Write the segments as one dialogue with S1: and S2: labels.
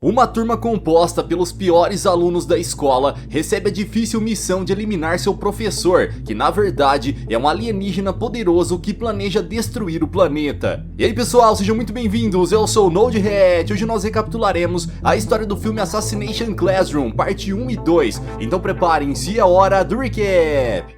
S1: Uma turma composta pelos piores alunos da escola recebe a difícil missão de eliminar seu professor, que na verdade é um alienígena poderoso que planeja destruir o planeta. E aí pessoal, sejam muito bem-vindos, eu sou o NodeHat. Hoje nós recapitularemos a história do filme Assassination Classroom, parte 1 e 2, então preparem-se, é hora do recap!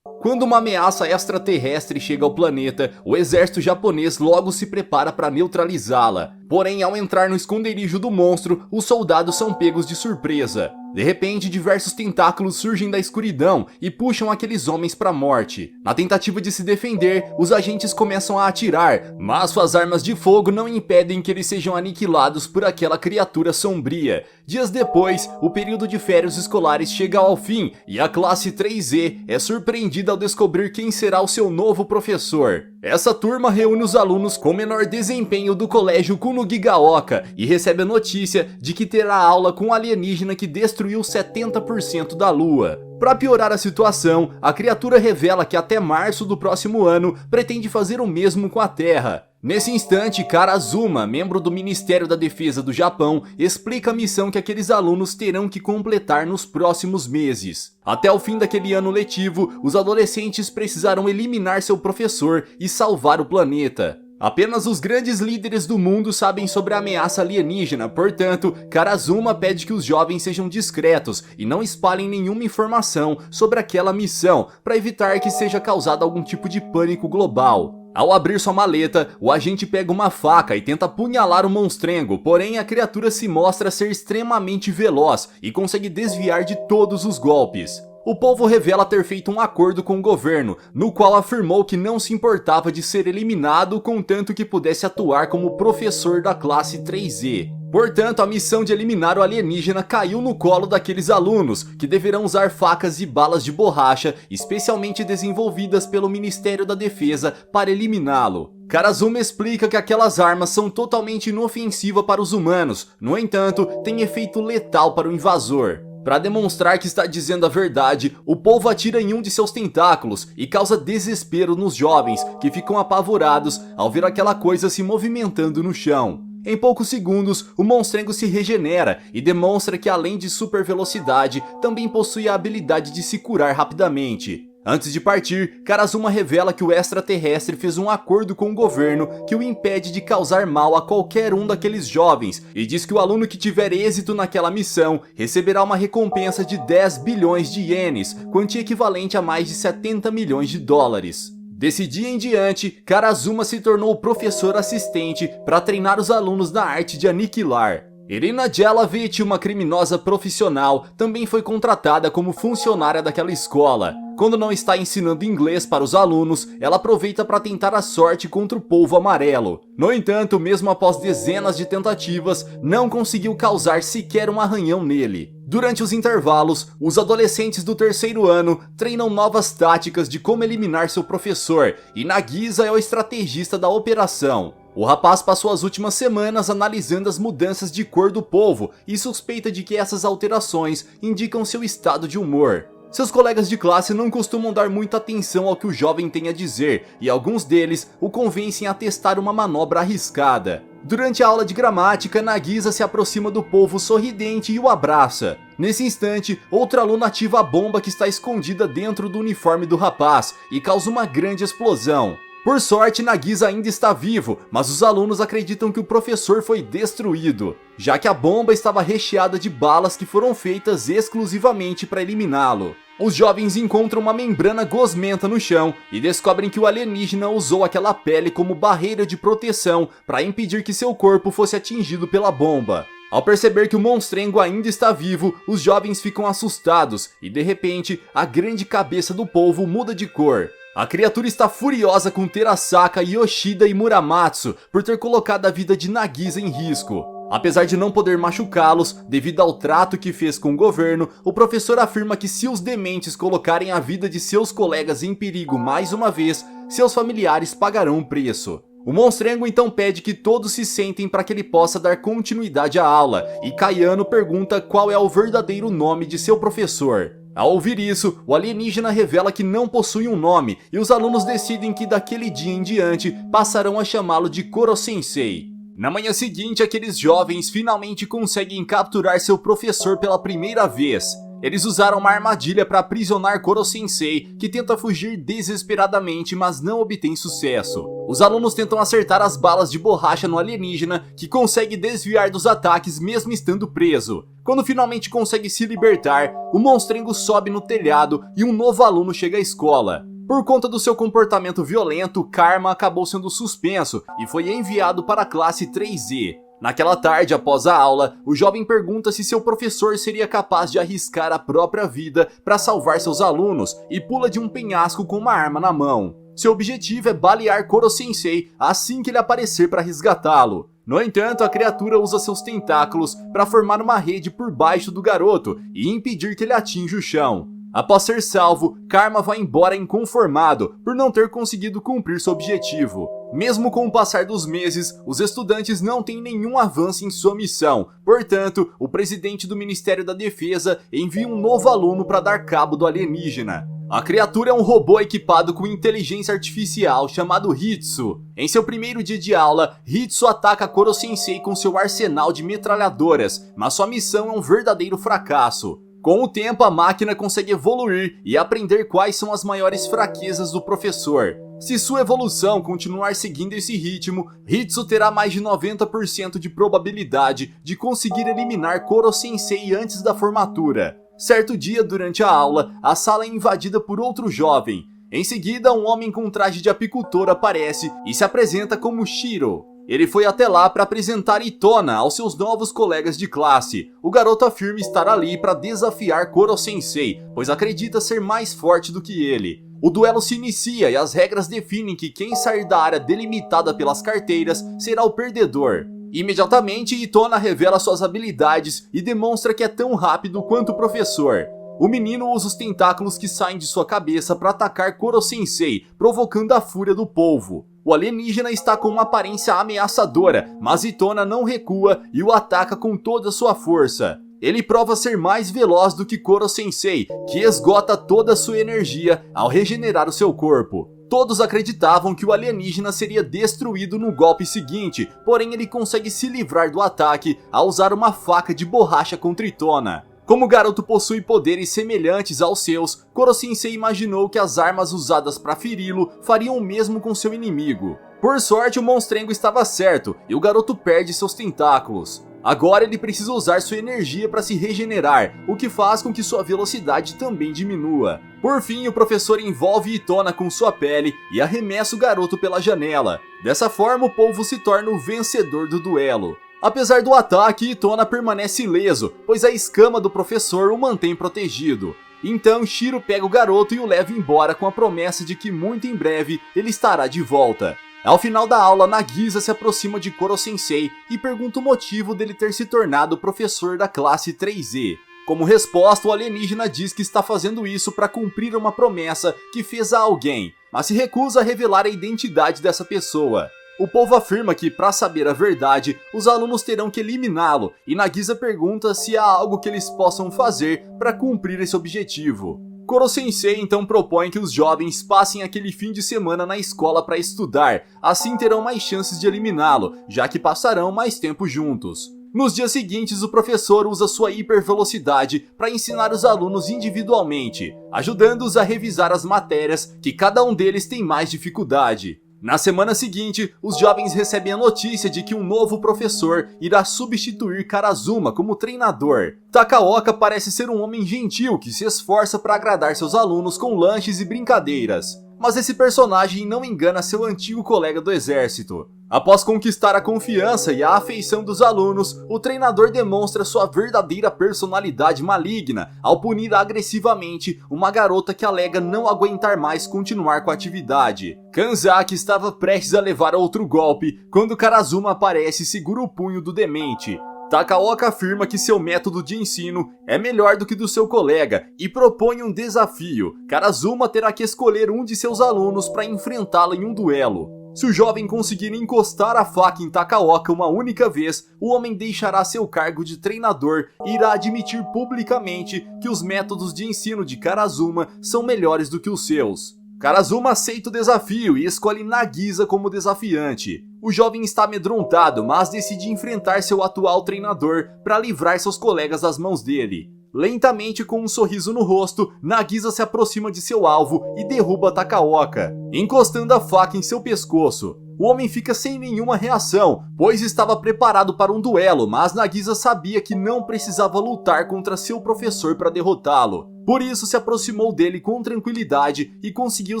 S1: Quando uma ameaça extraterrestre chega ao planeta, o exército japonês logo se prepara para neutralizá-la. Porém, ao entrar no esconderijo do monstro, os soldados são pegos de surpresa. De repente, diversos tentáculos surgem da escuridão e puxam aqueles homens para a morte. Na tentativa de se defender, os agentes começam a atirar, mas suas armas de fogo não impedem que eles sejam aniquilados por aquela criatura sombria. Dias depois, o período de férias escolares chega ao fim e a classe 3Z é surpreendida ao descobrir quem será o seu novo professor. Essa turma reúne os alunos com menor desempenho do colégio Kunogigaoka e recebe a notícia de que terá aula com um alienígena que destruiu 70% da Lua. Para piorar a situação, a criatura revela que até março do próximo ano pretende fazer o mesmo com a Terra. Nesse instante, Karazuma, membro do Ministério da Defesa do Japão, explica a missão que aqueles alunos terão que completar nos próximos meses. Até o fim daquele ano letivo, os adolescentes precisarão eliminar seu professor e salvar o planeta. Apenas os grandes líderes do mundo sabem sobre a ameaça alienígena, portanto, Karazuma pede que os jovens sejam discretos e não espalhem nenhuma informação sobre aquela missão, para evitar que seja causado algum tipo de pânico global. Ao abrir sua maleta, o agente pega uma faca e tenta apunhalar o monstrengo, porém a criatura se mostra ser extremamente veloz e consegue desviar de todos os golpes. O povo revela ter feito um acordo com o governo, no qual afirmou que não se importava de ser eliminado contanto que pudesse atuar como professor da classe 3Z. Portanto, a missão de eliminar o alienígena caiu no colo daqueles alunos, que deverão usar facas e balas de borracha, especialmente desenvolvidas pelo Ministério da Defesa, para eliminá-lo. Karazuma explica que aquelas armas são totalmente inofensivas para os humanos, no entanto, têm efeito letal para o invasor. Para demonstrar que está dizendo a verdade, o povo atira em um de seus tentáculos e causa desespero nos jovens, que ficam apavorados ao ver aquela coisa se movimentando no chão. Em poucos segundos, o monstrengo se regenera e demonstra que além de super velocidade, também possui a habilidade de se curar rapidamente. Antes de partir, Karazuma revela que o extraterrestre fez um acordo com o governo que o impede de causar mal a qualquer um daqueles jovens e diz que o aluno que tiver êxito naquela missão receberá uma recompensa de 10 bilhões de ienes, quantia equivalente a mais de 70 milhões de dólares. Desse dia em diante, Karazuma se tornou professor assistente para treinar os alunos na arte de aniquilar. Irina Jelavic, uma criminosa profissional, também foi contratada como funcionária daquela escola. Quando não está ensinando inglês para os alunos, ela aproveita para tentar a sorte contra o polvo amarelo. No entanto, mesmo após dezenas de tentativas, não conseguiu causar sequer um arranhão nele. Durante os intervalos, os adolescentes do terceiro ano treinam novas táticas de como eliminar seu professor, e Nagisa é o estrategista da operação. O rapaz passou as últimas semanas analisando as mudanças de cor do polvo e suspeita de que essas alterações indicam seu estado de humor. Seus colegas de classe não costumam dar muita atenção ao que o jovem tem a dizer, e alguns deles o convencem a testar uma manobra arriscada. Durante a aula de gramática, Nagisa se aproxima do polvo sorridente e o abraça. Nesse instante, outro aluno ativa a bomba que está escondida dentro do uniforme do rapaz e causa uma grande explosão. Por sorte, Nagisa ainda está vivo, mas os alunos acreditam que o professor foi destruído, já que a bomba estava recheada de balas que foram feitas exclusivamente para eliminá-lo. Os jovens encontram uma membrana gosmenta no chão e descobrem que o alienígena usou aquela pele como barreira de proteção para impedir que seu corpo fosse atingido pela bomba. Ao perceber que o monstrengo ainda está vivo, os jovens ficam assustados e de repente, a grande cabeça do polvo muda de cor. A criatura está furiosa com Terasaka, Yoshida e Muramatsu por ter colocado a vida de Nagisa em risco. Apesar de não poder machucá-los, devido ao trato que fez com o governo, o professor afirma que se os dementes colocarem a vida de seus colegas em perigo mais uma vez, seus familiares pagarão o preço. O monstrengo então pede que todos se sentem para que ele possa dar continuidade à aula, e Kayano pergunta qual é o verdadeiro nome de seu professor. Ao ouvir isso, o alienígena revela que não possui um nome, e os alunos decidem que daquele dia em diante passarão a chamá-lo de Koro Sensei. Na manhã seguinte, aqueles jovens finalmente conseguem capturar seu professor pela primeira vez. Eles usaram uma armadilha para aprisionar Koro-sensei, que tenta fugir desesperadamente, mas não obtém sucesso. Os alunos tentam acertar as balas de borracha no alienígena, que consegue desviar dos ataques mesmo estando preso. Quando finalmente consegue se libertar, o monstrengo sobe no telhado e um novo aluno chega à escola. Por conta do seu comportamento violento, Karma acabou sendo suspenso e foi enviado para a classe 3Z. Naquela tarde, após a aula, o jovem pergunta se seu professor seria capaz de arriscar a própria vida para salvar seus alunos e pula de um penhasco com uma arma na mão. Seu objetivo é balear Koro-sensei assim que ele aparecer para resgatá-lo. No entanto, a criatura usa seus tentáculos para formar uma rede por baixo do garoto e impedir que ele atinja o chão. Após ser salvo, Karma vai embora inconformado por não ter conseguido cumprir seu objetivo. Mesmo com o passar dos meses, os estudantes não têm nenhum avanço em sua missão. Portanto, o presidente do Ministério da Defesa envia um novo aluno para dar cabo do alienígena. A criatura é um robô equipado com inteligência artificial chamado Hitsu. Em seu primeiro dia de aula, Hitsu ataca Koro-sensei com seu arsenal de metralhadoras, mas sua missão é um verdadeiro fracasso. Com o tempo, a máquina consegue evoluir e aprender quais são as maiores fraquezas do professor. Se sua evolução continuar seguindo esse ritmo, Hitsu terá mais de 90% de probabilidade de conseguir eliminar Koro-sensei antes da formatura. Certo dia, durante a aula, a sala é invadida por outro jovem. Em seguida, um homem com traje de apicultor aparece e se apresenta como Shiro. Ele foi até lá para apresentar Itona aos seus novos colegas de classe. O garoto afirma estar ali para desafiar Koro-sensei, pois acredita ser mais forte do que ele. O duelo se inicia e as regras definem que quem sair da área delimitada pelas carteiras será o perdedor. Imediatamente, Itona revela suas habilidades e demonstra que é tão rápido quanto o professor. O menino usa os tentáculos que saem de sua cabeça para atacar Koro-sensei, provocando a fúria do polvo. O alienígena está com uma aparência ameaçadora, mas Itona não recua e o ataca com toda a sua força. Ele prova ser mais veloz do que Koro-sensei, que esgota toda a sua energia ao regenerar o seu corpo. Todos acreditavam que o alienígena seria destruído no golpe seguinte, porém ele consegue se livrar do ataque ao usar uma faca de borracha contra Itona. Como o garoto possui poderes semelhantes aos seus, Koro-sensei imaginou que as armas usadas para feri-lo fariam o mesmo com seu inimigo. Por sorte, o monstrengo estava certo e o garoto perde seus tentáculos. Agora ele precisa usar sua energia para se regenerar, o que faz com que sua velocidade também diminua. Por fim, o professor envolve Itona com sua pele e arremessa o garoto pela janela. Dessa forma, o polvo se torna o vencedor do duelo. Apesar do ataque, Itona permanece ileso, pois a escama do professor o mantém protegido. Então Shiro pega o garoto e o leva embora com a promessa de que muito em breve ele estará de volta. Ao final da aula, Nagisa se aproxima de Koro-sensei e pergunta o motivo dele ter se tornado professor da classe 3Z. Como resposta, o alienígena diz que está fazendo isso para cumprir uma promessa que fez a alguém, mas se recusa a revelar a identidade dessa pessoa. O povo afirma que, para saber a verdade, os alunos terão que eliminá-lo, e Nagisa pergunta se há algo que eles possam fazer para cumprir esse objetivo. Koro-sensei então propõe que os jovens passem aquele fim de semana na escola para estudar, assim terão mais chances de eliminá-lo, já que passarão mais tempo juntos. Nos dias seguintes, o professor usa sua hipervelocidade para ensinar os alunos individualmente, ajudando-os a revisar as matérias que cada um deles tem mais dificuldade. Na semana seguinte, os jovens recebem a notícia de que um novo professor irá substituir Karazuma como treinador. Takaoka parece ser um homem gentil que se esforça para agradar seus alunos com lanches e brincadeiras. Mas esse personagem não engana seu antigo colega do exército. Após conquistar a confiança e a afeição dos alunos, o treinador demonstra sua verdadeira personalidade maligna ao punir agressivamente uma garota que alega não aguentar mais continuar com a atividade. Kanzaki estava prestes a levar outro golpe quando Karazuma aparece e segura o punho do demente. Takaoka afirma que seu método de ensino é melhor do que do seu colega e propõe um desafio. Karazuma terá que escolher um de seus alunos para enfrentá-lo em um duelo. Se o jovem conseguir encostar a faca em Takaoka uma única vez, o homem deixará seu cargo de treinador e irá admitir publicamente que os métodos de ensino de Karazuma são melhores do que os seus. Karazuma aceita o desafio e escolhe Nagisa como desafiante. O jovem está amedrontado, mas decide enfrentar seu atual treinador para livrar seus colegas das mãos dele. Lentamente, com um sorriso no rosto, Nagisa se aproxima de seu alvo e derruba Takaoka, encostando a faca em seu pescoço. O homem fica sem nenhuma reação, pois estava preparado para um duelo, mas Nagisa sabia que não precisava lutar contra seu professor para derrotá-lo. Por isso, se aproximou dele com tranquilidade e conseguiu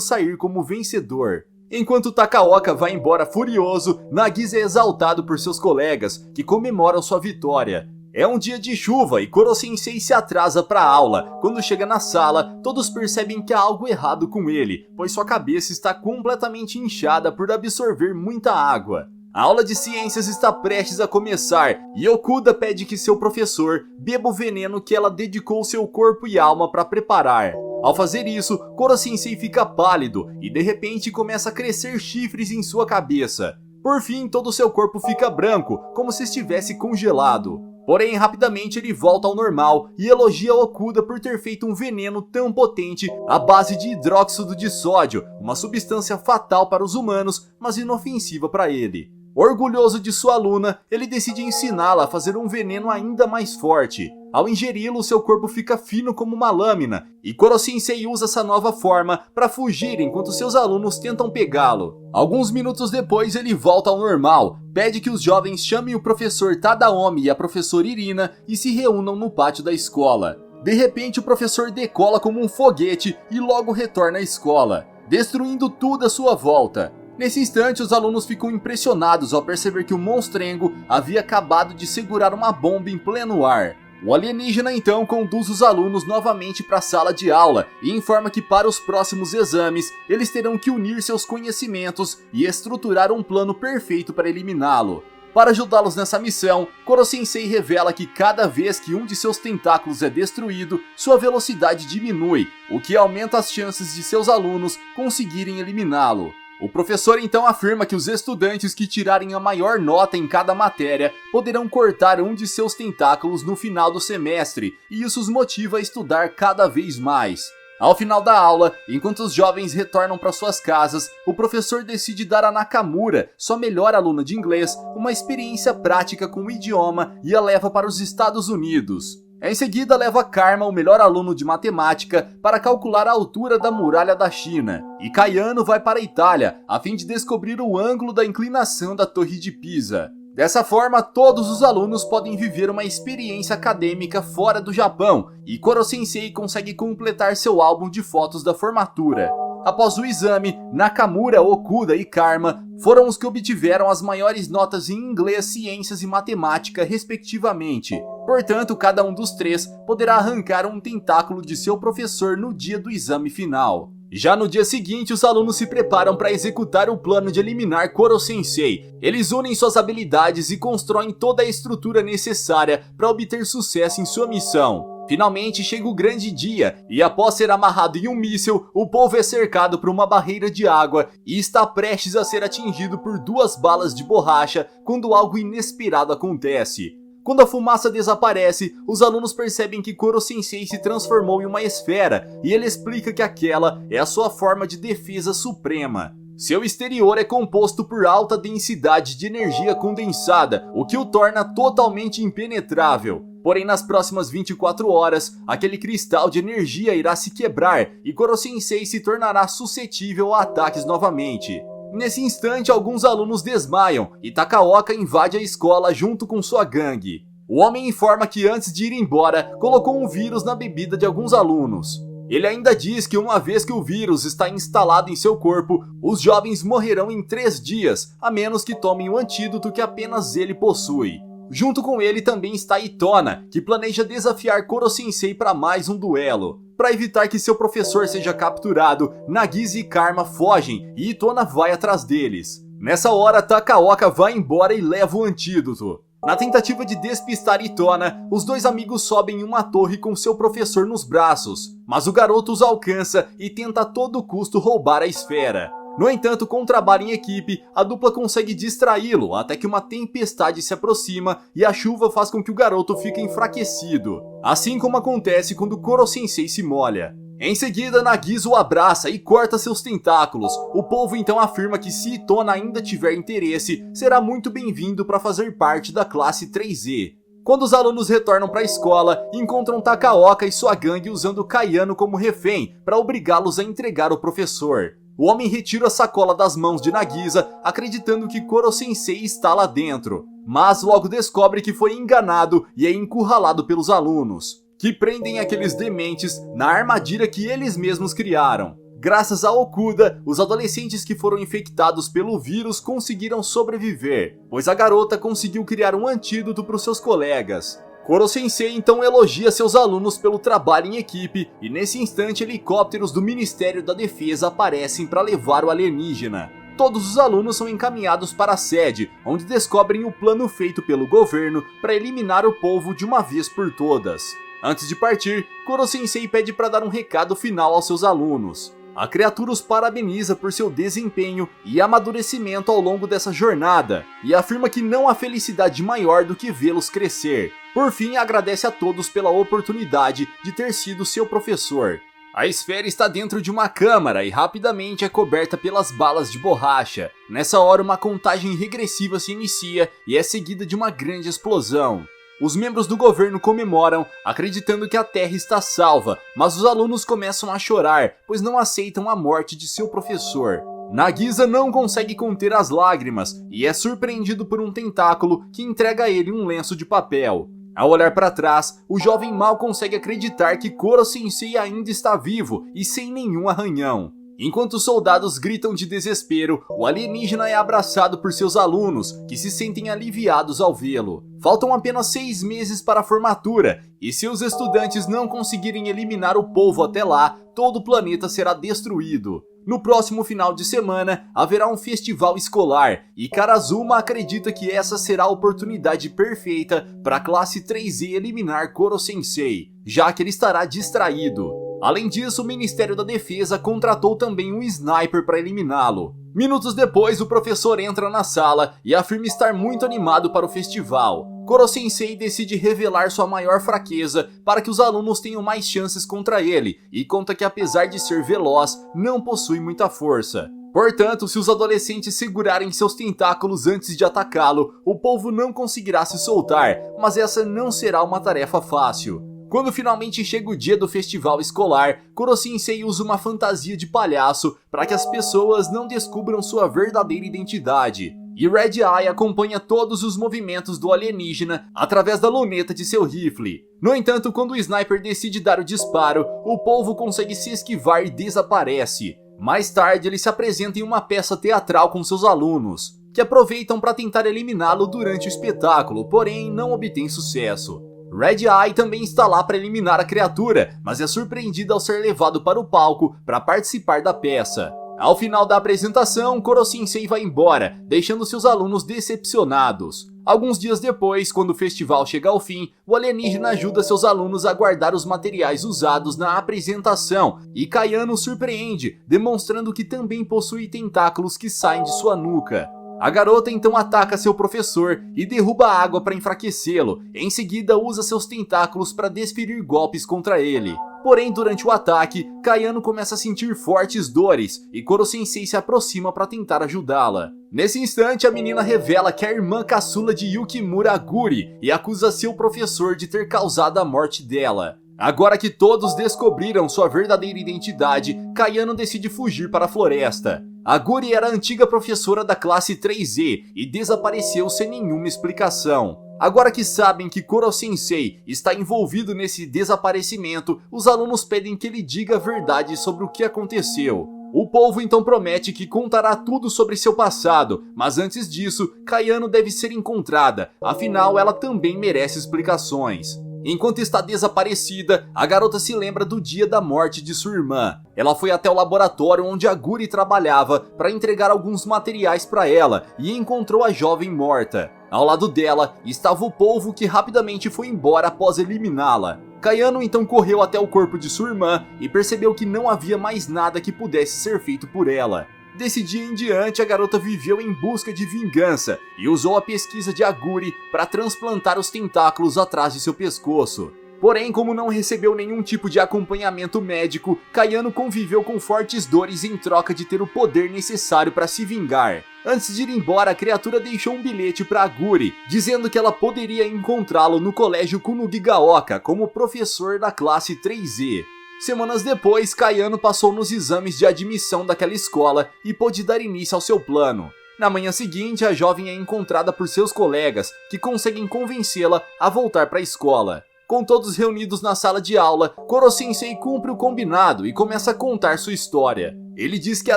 S1: sair como vencedor. Enquanto Takaoka vai embora furioso, Nagisa é exaltado por seus colegas, que comemoram sua vitória. É um dia de chuva e Koro-sensei se atrasa para a aula. Quando chega na sala, todos percebem que há algo errado com ele, pois sua cabeça está completamente inchada por absorver muita água. A aula de ciências está prestes a começar e Okuda pede que seu professor beba o veneno que ela dedicou seu corpo e alma para preparar. Ao fazer isso, Koro-sensei fica pálido e de repente começa a crescer chifres em sua cabeça. Por fim, todo seu corpo fica branco, como se estivesse congelado. Porém, rapidamente ele volta ao normal e elogia Okuda por ter feito um veneno tão potente à base de hidróxido de sódio, uma substância fatal para os humanos, mas inofensiva para ele. Orgulhoso de sua aluna, ele decide ensiná-la a fazer um veneno ainda mais forte. Ao ingeri-lo, seu corpo fica fino como uma lâmina, e Koro-sensei usa essa nova forma para fugir enquanto seus alunos tentam pegá-lo. Alguns minutos depois, ele volta ao normal, pede que os jovens chamem o professor Tadaomi e a professora Irina e se reúnam no pátio da escola. De repente, o professor decola como um foguete e logo retorna à escola, destruindo tudo à sua volta. Nesse instante, os alunos ficam impressionados ao perceber que o monstrengo havia acabado de segurar uma bomba em pleno ar. O alienígena então conduz os alunos novamente para a sala de aula e informa que para os próximos exames eles terão que unir seus conhecimentos e estruturar um plano perfeito para eliminá-lo. Para ajudá-los nessa missão, Koro-sensei revela que cada vez que um de seus tentáculos é destruído, sua velocidade diminui, o que aumenta as chances de seus alunos conseguirem eliminá-lo. O professor então afirma que os estudantes que tirarem a maior nota em cada matéria poderão cortar um de seus tentáculos no final do semestre, e isso os motiva a estudar cada vez mais. Ao final da aula, enquanto os jovens retornam para suas casas, o professor decide dar a Nakamura, sua melhor aluna de inglês, uma experiência prática com o idioma e a leva para os Estados Unidos. Em seguida, leva Karma, o melhor aluno de matemática, para calcular a altura da muralha da China. E Kayano vai para a Itália, a fim de descobrir o ângulo da inclinação da Torre de Pisa. Dessa forma, todos os alunos podem viver uma experiência acadêmica fora do Japão, e Koro-sensei consegue completar seu álbum de fotos da formatura. Após o exame, Nakamura, Okuda e Karma foram os que obtiveram as maiores notas em inglês, ciências e matemática, respectivamente. Portanto, cada um dos três poderá arrancar um tentáculo de seu professor no dia do exame final. Já no dia seguinte, os alunos se preparam para executar o plano de eliminar Koro-sensei. Eles unem suas habilidades e constroem toda a estrutura necessária para obter sucesso em sua missão. Finalmente chega o grande dia, e após ser amarrado em um míssil, o povo é cercado por uma barreira de água e está prestes a ser atingido por 2 balas de borracha quando algo inesperado acontece. Quando a fumaça desaparece, os alunos percebem que Koro-sensei se transformou em uma esfera, e ele explica que aquela é a sua forma de defesa suprema. Seu exterior é composto por alta densidade de energia condensada, o que o torna totalmente impenetrável. Porém, nas próximas 24 horas, aquele cristal de energia irá se quebrar e Koro-sensei se tornará suscetível a ataques novamente. Nesse instante, alguns alunos desmaiam e Takaoka invade a escola junto com sua gangue. O homem informa que antes de ir embora, colocou um vírus na bebida de alguns alunos. Ele ainda diz que uma vez que o vírus está instalado em seu corpo, os jovens morrerão em 3 dias, a menos que tomem o antídoto que apenas ele possui. Junto com ele também está Itona, que planeja desafiar Koro-sensei para mais um duelo. Para evitar que seu professor seja capturado, Nagisa e Karma fogem e Itona vai atrás deles. Nessa hora, Takaoka vai embora e leva o antídoto. Na tentativa de despistar Itona, os 2 amigos sobem em uma torre com seu professor nos braços, mas o garoto os alcança e tenta a todo custo roubar a esfera. No entanto, com o trabalho em equipe, a dupla consegue distraí-lo até que uma tempestade se aproxima e a chuva faz com que o garoto fique enfraquecido, assim como acontece quando Koro-sensei se molha. Em seguida, Nagisa o abraça e corta seus tentáculos. O povo então afirma que se Itona ainda tiver interesse, será muito bem-vindo para fazer parte da classe 3E. Quando os alunos retornam para a escola, encontram Takaoka e sua gangue usando Kayano como refém para obrigá-los a entregar o professor. O homem retira a sacola das mãos de Nagisa, acreditando que Koro-sensei está lá dentro, mas logo descobre que foi enganado e é encurralado pelos alunos, que prendem aqueles dementes na armadilha que eles mesmos criaram. Graças a Okuda, os adolescentes que foram infectados pelo vírus conseguiram sobreviver, pois a garota conseguiu criar um antídoto para os seus colegas. Koro-sensei então elogia seus alunos pelo trabalho em equipe e nesse instante helicópteros do Ministério da Defesa aparecem para levar o alienígena. Todos os alunos são encaminhados para a sede, onde descobrem o plano feito pelo governo para eliminar o povo de uma vez por todas. Antes de partir, Koro-sensei pede para dar um recado final aos seus alunos. A criatura os parabeniza por seu desempenho e amadurecimento ao longo dessa jornada, e afirma que não há felicidade maior do que vê-los crescer. Por fim, agradece a todos pela oportunidade de ter sido seu professor. A esfera está dentro de uma câmara e rapidamente é coberta pelas balas de borracha. Nessa hora, uma contagem regressiva se inicia e é seguida de uma grande explosão. Os membros do governo comemoram, acreditando que a Terra está salva, mas os alunos começam a chorar, pois não aceitam a morte de seu professor. Nagisa não consegue conter as lágrimas e é surpreendido por um tentáculo que entrega a ele um lenço de papel. Ao olhar para trás, o jovem mal consegue acreditar que Koro-sensei ainda está vivo e sem nenhum arranhão. Enquanto os soldados gritam de desespero, o alienígena é abraçado por seus alunos, que se sentem aliviados ao vê-lo. Faltam apenas 6 meses para a formatura, e se os estudantes não conseguirem eliminar o povo até lá, todo o planeta será destruído. No próximo final de semana, haverá um festival escolar, e Karazuma acredita que essa será a oportunidade perfeita para a classe 3E eliminar Koro-sensei, já que ele estará distraído. Além disso, o Ministério da Defesa contratou também um sniper para eliminá-lo. Minutos depois, o professor entra na sala e afirma estar muito animado para o festival. Koro-sensei decide revelar sua maior fraqueza para que os alunos tenham mais chances contra ele e conta que apesar de ser veloz, não possui muita força. Portanto, se os adolescentes segurarem seus tentáculos antes de atacá-lo, o povo não conseguirá se soltar, mas essa não será uma tarefa fácil. Quando finalmente chega o dia do festival escolar, Koro-sensei usa uma fantasia de palhaço para que as pessoas não descubram sua verdadeira identidade. E Red Eye acompanha todos os movimentos do alienígena através da luneta de seu rifle. No entanto, quando o sniper decide dar o disparo, o polvo consegue se esquivar e desaparece. Mais tarde, ele se apresenta em uma peça teatral com seus alunos, que aproveitam para tentar eliminá-lo durante o espetáculo, porém não obtém sucesso. Red Eye também está lá para eliminar a criatura, mas é surpreendida ao ser levado para o palco para participar da peça. Ao final da apresentação, Koro-sensei vai embora, deixando seus alunos decepcionados. Alguns dias depois, quando o festival chega ao fim, o alienígena ajuda seus alunos a guardar os materiais usados na apresentação, e Kayano surpreende, demonstrando que também possui tentáculos que saem de sua nuca. A garota então ataca seu professor e derruba a água para enfraquecê-lo. Em seguida, usa seus tentáculos para desferir golpes contra ele. Porém, durante o ataque, Kayano começa a sentir fortes dores e Koro-sensei se aproxima para tentar ajudá-la. Nesse instante, a menina revela que é a irmã caçula de Yukimura Aguri e acusa seu professor de ter causado a morte dela. Agora que todos descobriram sua verdadeira identidade, Kayano decide fugir para a floresta. Aguri era a antiga professora da classe 3E e desapareceu sem nenhuma explicação. Agora que sabem que Koro-sensei está envolvido nesse desaparecimento, os alunos pedem que ele diga a verdade sobre o que aconteceu. O povo então promete que contará tudo sobre seu passado, mas antes disso, Kayano deve ser encontrada, afinal ela também merece explicações. Enquanto está desaparecida, a garota se lembra do dia da morte de sua irmã. Ela foi até o laboratório onde Aguri trabalhava para entregar alguns materiais para ela e encontrou a jovem morta. Ao lado dela estava o polvo que rapidamente foi embora após eliminá-la. Kayano então correu até o corpo de sua irmã e percebeu que não havia mais nada que pudesse ser feito por ela. Desse dia em diante, a garota viveu em busca de vingança e usou a pesquisa de Aguri para transplantar os tentáculos atrás de seu pescoço. Porém, como não recebeu nenhum tipo de acompanhamento médico, Kayano conviveu com fortes dores em troca de ter o poder necessário para se vingar. Antes de ir embora, a criatura deixou um bilhete para Aguri, dizendo que ela poderia encontrá-lo no colégio Kunugigaoka como professor da classe 3E. Semanas depois, Kayano passou nos exames de admissão daquela escola e pôde dar início ao seu plano. Na manhã seguinte, a jovem é encontrada por seus colegas, que conseguem convencê-la a voltar para a escola. Com todos reunidos na sala de aula, Koro-sensei cumpre o combinado e começa a contar sua história. Ele diz que há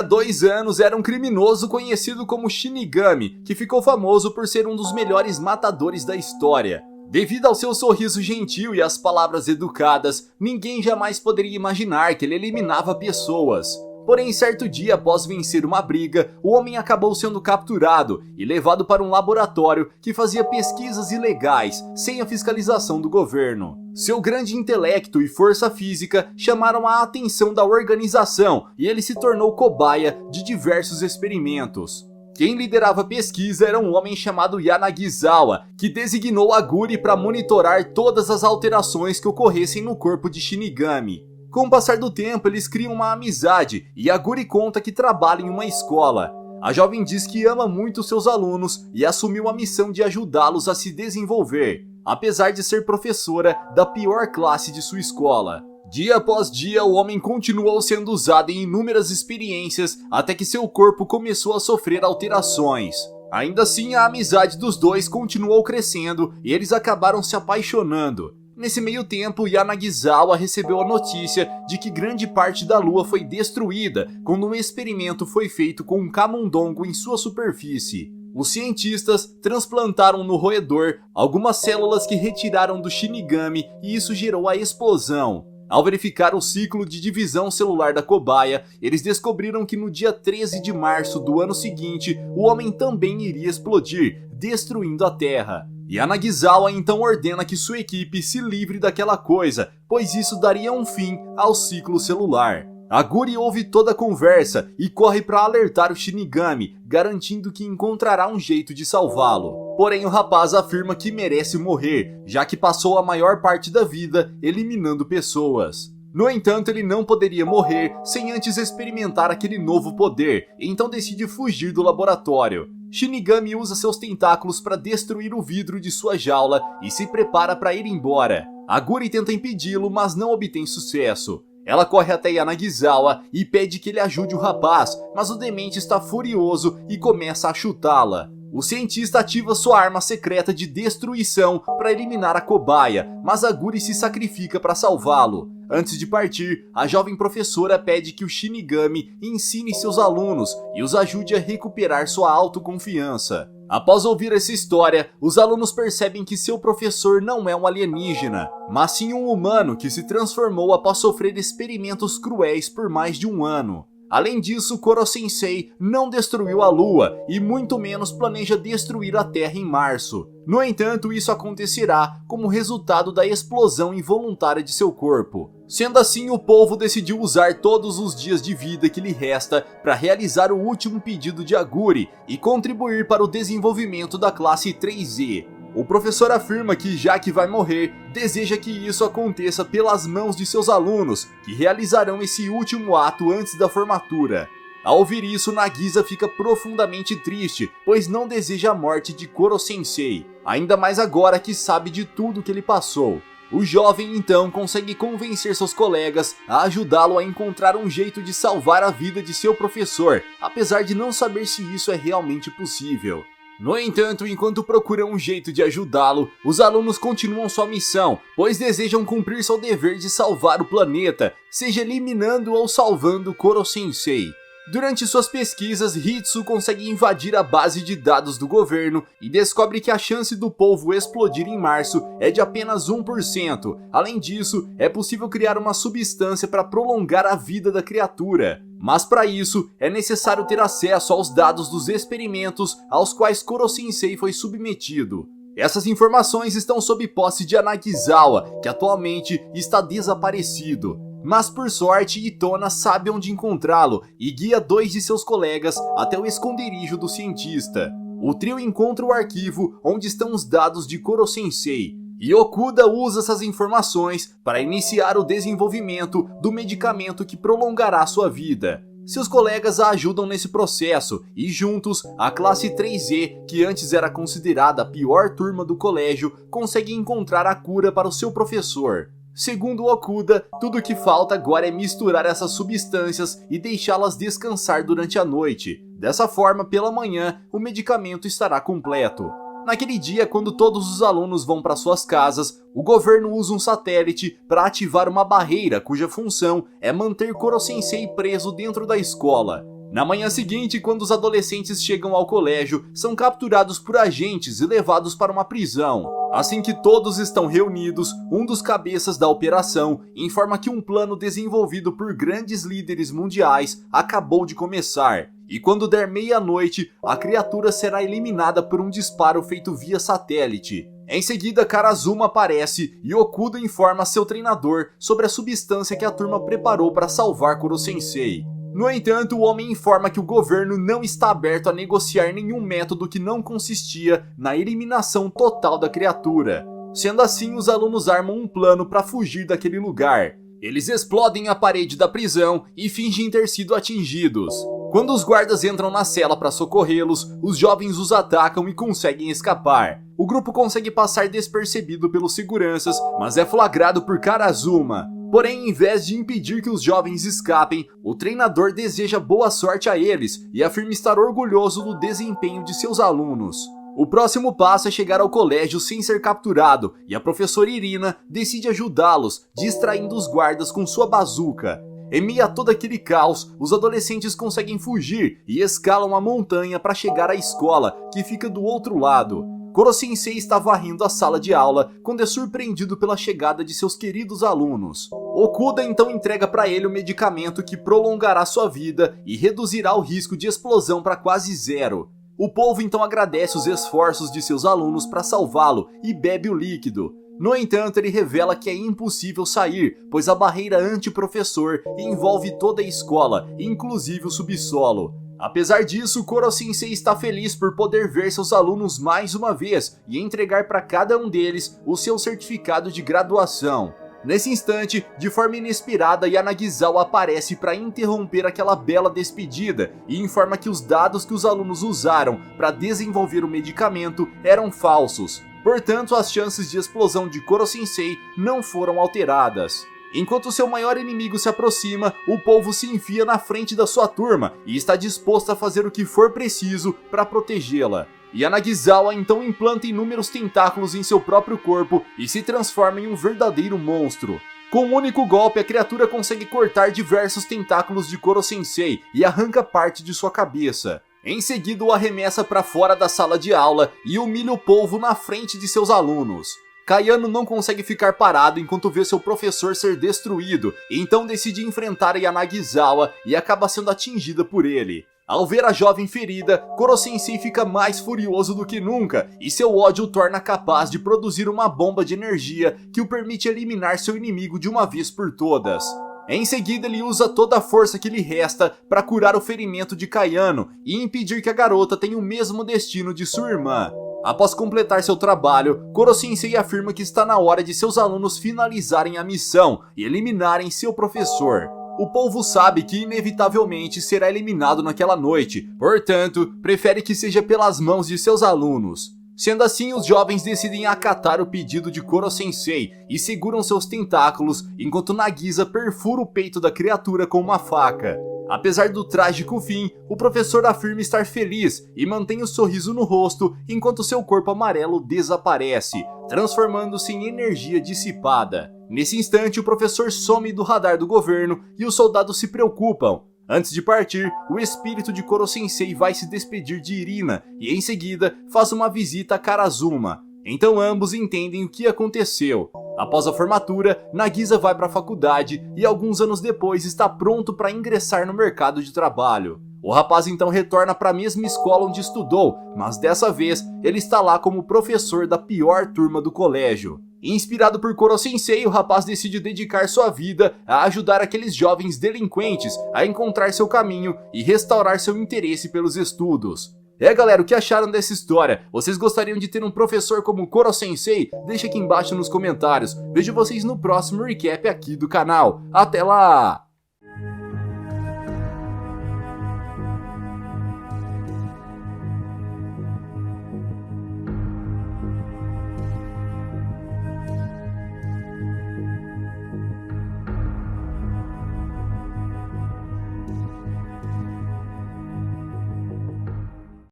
S1: 2 anos era um criminoso conhecido como Shinigami, que ficou famoso por ser um dos melhores matadores da história. Devido ao seu sorriso gentil e às palavras educadas, ninguém jamais poderia imaginar que ele eliminava pessoas. Porém, certo dia após vencer uma briga, o homem acabou sendo capturado e levado para um laboratório que fazia pesquisas ilegais, sem a fiscalização do governo. Seu grande intelecto e força física chamaram a atenção da organização e ele se tornou cobaia de diversos experimentos. Quem liderava a pesquisa era um homem chamado Yanagisawa, que designou Aguri para monitorar todas as alterações que ocorressem no corpo de Shinigami. Com o passar do tempo, eles criam uma amizade e Aguri conta que trabalha em uma escola. A jovem diz que ama muito seus alunos e assumiu a missão de ajudá-los a se desenvolver, apesar de ser professora da pior classe de sua escola. Dia após dia, o homem continuou sendo usado em inúmeras experiências até que seu corpo começou a sofrer alterações. Ainda assim, a amizade dos dois continuou crescendo e eles acabaram se apaixonando. Nesse meio tempo, Yanagisawa recebeu a notícia de que grande parte da lua foi destruída quando um experimento foi feito com um camundongo em sua superfície. Os cientistas transplantaram no roedor algumas células que retiraram do Shinigami e isso gerou a explosão. Ao verificar o ciclo de divisão celular da cobaia, eles descobriram que no dia 13 de março do ano seguinte, o homem também iria explodir, destruindo a Terra. Yanagisawa então ordena que sua equipe se livre daquela coisa, pois isso daria um fim ao ciclo celular. Aguri ouve toda a conversa e corre para alertar o Shinigami, garantindo que encontrará um jeito de salvá-lo. Porém, o rapaz afirma que merece morrer, já que passou a maior parte da vida eliminando pessoas. No entanto, ele não poderia morrer sem antes experimentar aquele novo poder, então decide fugir do laboratório. Shinigami usa seus tentáculos para destruir o vidro de sua jaula e se prepara para ir embora. Aguri tenta impedi-lo, mas não obtém sucesso. Ela corre até Yanagisawa e pede que ele ajude o rapaz, mas o demente está furioso e começa a chutá-la. O cientista ativa sua arma secreta de destruição para eliminar a cobaia, mas Aguri se sacrifica para salvá-lo. Antes de partir, a jovem professora pede que o Shinigami ensine seus alunos e os ajude a recuperar sua autoconfiança. Após ouvir essa história, os alunos percebem que seu professor não é um alienígena, mas sim um humano que se transformou após sofrer experimentos cruéis por mais de 1 ano. Além disso, Koro-sensei não destruiu a Lua e muito menos planeja destruir a Terra em março. No entanto, isso acontecerá como resultado da explosão involuntária de seu corpo. Sendo assim, o povo decidiu usar todos os dias de vida que lhe resta para realizar o último pedido de Aguri e contribuir para o desenvolvimento da classe 3E. O professor afirma que, já que vai morrer, deseja que isso aconteça pelas mãos de seus alunos, que realizarão esse último ato antes da formatura. Ao ouvir isso, Nagisa fica profundamente triste, pois não deseja a morte de Koro-sensei, ainda mais agora que sabe de tudo que ele passou. O jovem então consegue convencer seus colegas a ajudá-lo a encontrar um jeito de salvar a vida de seu professor, apesar de não saber se isso é realmente possível. No entanto, enquanto procuram um jeito de ajudá-lo, os alunos continuam sua missão, pois desejam cumprir seu dever de salvar o planeta, seja eliminando ou salvando Koro-sensei. Durante suas pesquisas, Hitsu consegue invadir a base de dados do governo e descobre que a chance do polvo explodir em março é de apenas 1%. Além disso, é possível criar uma substância para prolongar a vida da criatura. Mas para isso, é necessário ter acesso aos dados dos experimentos aos quais Koro-sensei foi submetido. Essas informações estão sob posse de Yanagisawa, que atualmente está desaparecido. Mas por sorte, Itona sabe onde encontrá-lo e guia 2 de seus colegas até o esconderijo do cientista. O trio encontra o arquivo onde estão os dados de Koro-sensei. E Okuda usa essas informações para iniciar o desenvolvimento do medicamento que prolongará sua vida. Seus colegas a ajudam nesse processo e juntos, a classe 3E, que antes era considerada a pior turma do colégio, consegue encontrar a cura para o seu professor. Segundo Okuda, tudo o que falta agora é misturar essas substâncias e deixá-las descansar durante a noite. Dessa forma, pela manhã, o medicamento estará completo. Naquele dia, quando todos os alunos vão para suas casas, o governo usa um satélite para ativar uma barreira cuja função é manter Koro-sensei preso dentro da escola. Na manhã seguinte, quando os adolescentes chegam ao colégio, são capturados por agentes e levados para uma prisão. Assim que todos estão reunidos, um dos cabeças da operação informa que um plano desenvolvido por grandes líderes mundiais acabou de começar. E quando der meia-noite, a criatura será eliminada por um disparo feito via satélite. Em seguida, Karazuma aparece e Okuda informa seu treinador sobre a substância que a turma preparou para salvar Koro-sensei. No entanto, o homem informa que o governo não está aberto a negociar nenhum método que não consistia na eliminação total da criatura. Sendo assim, os alunos armam um plano para fugir daquele lugar. Eles explodem a parede da prisão e fingem ter sido atingidos. Quando os guardas entram na cela para socorrê-los, os jovens os atacam e conseguem escapar. O grupo consegue passar despercebido pelos seguranças, mas é flagrado por Karazuma. Porém, em vez de impedir que os jovens escapem, o treinador deseja boa sorte a eles e afirma estar orgulhoso do desempenho de seus alunos. O próximo passo é chegar ao colégio sem ser capturado, e a professora Irina decide ajudá-los, distraindo os guardas com sua bazuca. Em meio a todo aquele caos, os adolescentes conseguem fugir e escalam a montanha para chegar à escola, que fica do outro lado. Koro-sensei está varrendo a sala de aula quando é surpreendido pela chegada de seus queridos alunos. Okuda então entrega para ele o medicamento que prolongará sua vida e reduzirá o risco de explosão para quase zero. O povo então agradece os esforços de seus alunos para salvá-lo e bebe o líquido. No entanto, ele revela que é impossível sair, pois a barreira anti-professor envolve toda a escola, inclusive o subsolo. Apesar disso, Koro-sensei está feliz por poder ver seus alunos mais uma vez e entregar para cada um deles o seu certificado de graduação. Nesse instante, de forma inesperada, Yanagisawa aparece para interromper aquela bela despedida e informa que os dados que os alunos usaram para desenvolver o medicamento eram falsos. Portanto, as chances de explosão de Koro-sensei não foram alteradas. Enquanto seu maior inimigo se aproxima, o povo se enfia na frente da sua turma e está disposto a fazer o que for preciso para protegê-la. Yanagisawa então implanta inúmeros tentáculos em seu próprio corpo e se transforma em um verdadeiro monstro. Com um único golpe, a criatura consegue cortar diversos tentáculos de Koro-sensei e arranca parte de sua cabeça. Em seguida, o arremessa para fora da sala de aula e humilha o povo na frente de seus alunos. Kayano não consegue ficar parado enquanto vê seu professor ser destruído, e então decide enfrentar Yanagisawa e acaba sendo atingida por ele. Ao ver a jovem ferida, Koro-sensei fica mais furioso do que nunca, e seu ódio o torna capaz de produzir uma bomba de energia que o permite eliminar seu inimigo de uma vez por todas. Em seguida, ele usa toda a força que lhe resta para curar o ferimento de Kayano e impedir que a garota tenha o mesmo destino de sua irmã. Após completar seu trabalho, Koro-sensei afirma que está na hora de seus alunos finalizarem a missão e eliminarem seu professor. O povo sabe que inevitavelmente será eliminado naquela noite, portanto, prefere que seja pelas mãos de seus alunos. Sendo assim, os jovens decidem acatar o pedido de Koro-sensei e seguram seus tentáculos enquanto Nagisa perfura o peito da criatura com uma faca. Apesar do trágico fim, o professor afirma estar feliz e mantém o sorriso no rosto enquanto seu corpo amarelo desaparece, transformando-se em energia dissipada. Nesse instante, o professor some do radar do governo e os soldados se preocupam. Antes de partir, o espírito de Koro-sensei vai se despedir de Irina e em seguida faz uma visita a Karazuma. Então ambos entendem o que aconteceu. Após a formatura, Nagisa vai para a faculdade e alguns anos depois está pronto para ingressar no mercado de trabalho. O rapaz então retorna para a mesma escola onde estudou, mas dessa vez ele está lá como professor da pior turma do colégio. Inspirado por Koro-sensei, o rapaz decide dedicar sua vida a ajudar aqueles jovens delinquentes a encontrar seu caminho e restaurar seu interesse pelos estudos. Galera, o que acharam dessa história? Vocês gostariam de ter um professor como Koro Sensei? Deixa aqui embaixo nos comentários. Vejo vocês no próximo recap aqui do canal. Até lá!